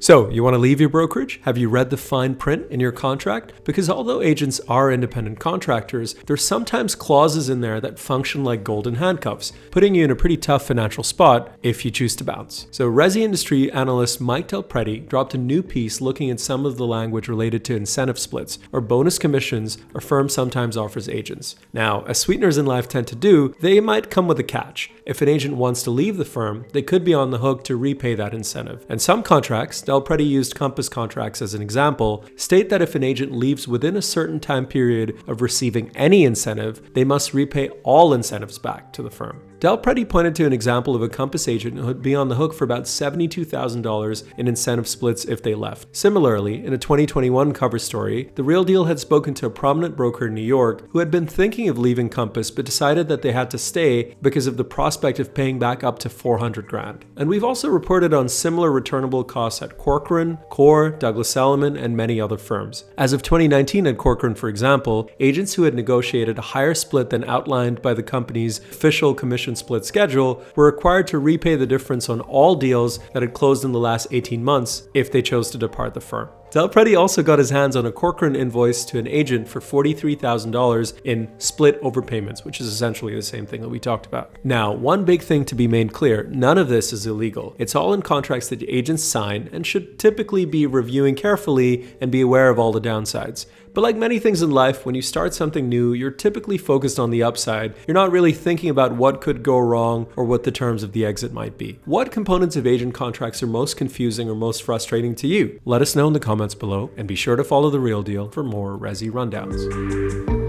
So, you want to leave your brokerage? Have you read the fine print in your contract? Because although agents are independent contractors, there's sometimes clauses in there that function like golden handcuffs, putting you in a pretty tough financial spot if you choose to bounce. So, Resi industry analyst Mike Del Prete dropped a new piece looking at some of the language related to incentive splits or bonus commissions a firm sometimes offers agents. Now, as sweeteners in life tend to do, they might come with a catch. If an agent wants to leave the firm, they could be on the hook to repay that incentive. And some contracts, Del Prete used Compass contracts as an example, state that if an agent leaves within a certain time period of receiving any incentive, they must repay all incentives back to the firm. Del Prete pointed to an example of a Compass agent who would be on the hook for about $72,000 in incentive splits if they left. Similarly, in a 2021 cover story, The Real Deal had spoken to a prominent broker in New York who had been thinking of leaving Compass but decided that they had to stay because of the prospect of paying back up to $400,000. And we've also reported on similar returnable costs at Corcoran, Core, Douglas Elliman, and many other firms. As of 2019 at Corcoran, for example, agents who had negotiated a higher split than outlined by the company's official commission split schedule were required to repay the difference on all deals that had closed in the last 18 months if they chose to depart the firm. Del Prete also got his hands on a Corcoran invoice to an agent for $43,000 in split overpayments, which is essentially the same thing that we talked about. Now, one big thing to be made clear, none of this is illegal. It's all in contracts that agents sign and should typically be reviewing carefully and be aware of all the downsides. But like many things in life, when you start something new, you're typically focused on the upside. You're not really thinking about what could go wrong or what the terms of the exit might be. What components of agent contracts are most confusing or most frustrating to you? Let us know in the comments below, and be sure to follow The Real Deal for more Resi rundowns.